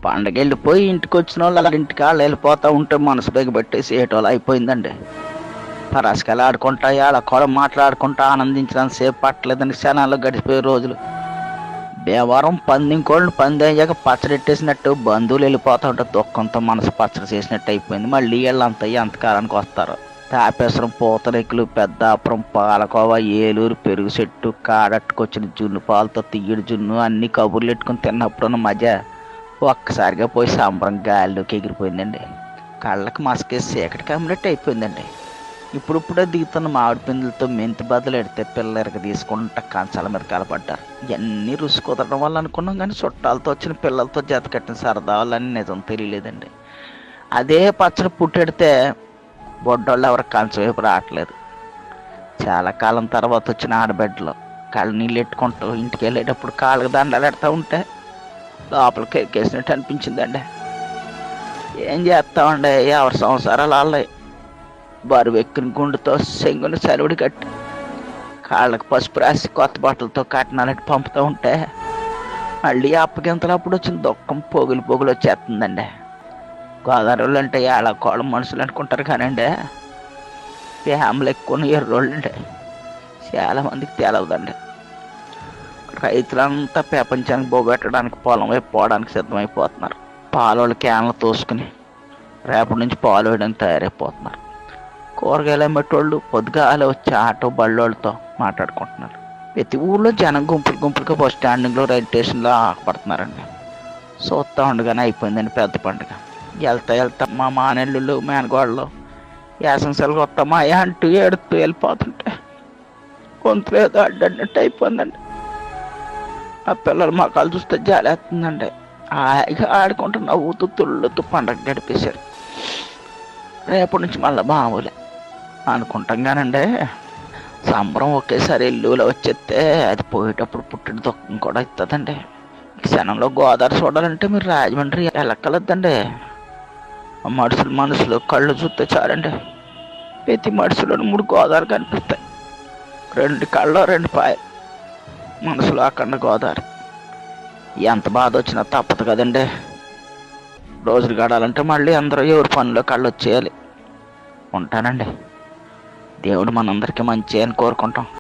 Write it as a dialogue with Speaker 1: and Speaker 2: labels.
Speaker 1: పండగ వెళ్ళిపోయి ఇంటికి వచ్చిన వాళ్ళు వాళ్ళ ఇంటికి వాళ్ళు వెళ్ళిపోతూ ఉంటే మనసు బిగబెట్టేసి ఏటోళ్ళు అయిపోయిందండి. పరాసుకెళ్ళి ఆడుకుంటా వాళ్ళ కూడా మాట్లాడుకుంటా ఆనందించడానికి సేపు పట్టలేదని క్షణాల్లో గడిచిపోయే రోజులు. భీమవరం పందింకోళ్ళు పంది అయ్యాక పచ్చడెట్టేసినట్టు బంధువులు వెళ్ళిపోతూ ఉంటే దుఃఖంతో మనసు పచ్చడి చేసినట్టు అయిపోయింది. మళ్ళీ వీళ్ళంతా ఎంతకాలానికి వస్తారు. తాపేశ్వరం, పూతరేకులు, పెద్దాపురం, పాలకోవ, ఏలూరు, పెరుగు చెట్టు, కాడట్టుకొచ్చిన జున్ను పాలతో తీయడి జున్ను అన్ని కబుర్లు ఎట్టుకుని తిన్నప్పుడున్న మజా ఒక్కసారిగా పోయి సంబరం గాలిలోకి ఎగిరిపోయిందండి. కళ్ళకి మసకేసి చీకటి కమ్మినట్టు అయిపోయిందండి. ఇప్పుడిప్పుడే దిగుతున్న మామిడి పిందులతో మెంతి బదులు ఎడితే పిల్లలకి తీసుకుంటా కంచాల మీద కలపడ్డారు. ఇవన్నీ రుచి కుదరడం వల్ల అనుకున్నాం, కానీ చుట్టాలతో వచ్చిన పిల్లలతో జత కట్టిన సరదా వాళ్ళని నిజం తెలియలేదండి. అదే పచ్చడి పుట్టెడితే బొడ్డోళ్ళు ఎవరు కంచం వైపు రావట్లేదు. చాలా కాలం తర్వాత వచ్చిన ఆడబిడ్డలు కళ్ళు నీళ్ళు ఎట్టుకుంటూ ఇంటికి వెళ్ళేటప్పుడు కాళ్ళకి దండాలు ఎడతా ఉంటే లోపలికి ఎక్కేసినట్టు అనిపించిందండి. ఏం చేస్తామండి, ఎవరి సంసారాలు వాళ్ళే. బరువు ఎక్కిన గుండెతో సెంగుని సెలవుడి కట్టి కాళ్ళకి పసుపు రాసి కొత్త బట్టలతో కట్నాలకి పంపుతూ ఉంటే మళ్ళీ అప్పగింతలప్పుడు వచ్చిన దుఃఖం పొగులు పొగులు వచ్చేస్తుందండి. గోదావరి అంటే ఎలా కోళ్ళ మనుషులు అనుకుంటారు కానండి, ఫ్యామిలీ ఎక్కువ ఎర్రోళ్ళు అండి. చాలామందికి తెలవదండి. రైతులంతా ప్రపంచానికి పోగొట్టడానికి పొలం వైపు పోవడానికి సిద్ధమైపోతున్నారు. పాలోళ్ళు క్యాన్లు తోసుకుని రేపటి నుంచి పాలు వేయడానికి తయారైపోతున్నారు. కూరగాయలు అమ్మేటోళ్ళు పొద్దుగాల వచ్చి ఆటో బళ్ళోళ్ళతో మాట్లాడుకుంటున్నారు. ప్రతి ఊళ్ళో జనం గుంపులు గుంపులుగా బస్ స్టాండింగ్లో, రైల్ స్టేషన్లో ఆపడుతున్నారండి. చూస్తూ ఉండగానే అయిపోయిందండి పెద్ద పండుగ. వెళ్తా మా మానెళ్ళు మేనగోళ్ళు యాసంశాలకు వస్తామా అంటూ ఏడుతూ వెళ్ళిపోతుంటే గొంతులేదో అడ్డన్నట్టు అయిపోయిందండి. ఆ పిల్లలు మొక్కలు చూస్తే జాలేస్తుందండి. హాయిగా ఆడుకుంటూ నవ్వుతూ తుళ్ళుతూ పండగ గడిపేశారు. రేపటి నుంచి మళ్ళీ మామూలే అనుకుంటాం కానండి, సంబరం ఒకేసారి ఇల్లులో వచ్చేస్తే అది పోయేటప్పుడు పుట్టిన దుఃఖం కూడా ఇస్తుందండి. క్షణంలో గోదావరి చూడాలంటే మీరు రాజమండ్రి వెళ్ళక్కలొద్దండి. మనుషులు కళ్ళు చూస్తే చాలండి. ప్రతి మనుషులో 3 గోదావరి కనిపిస్తాయి. 2 కళ్ళు 2 పాయలు, మనసులో అక్కడ గోదావరి. ఎంత బాధ వచ్చినా తప్పదు కదండి. రోజులు గడాలంటే మళ్ళీ అందరూ ఎవరి పనిలో కళ్ళు వచ్చేయాలి. ఉంటానండి. దేవుడు మనందరికీ మంచి అని కోరుకుంటాం.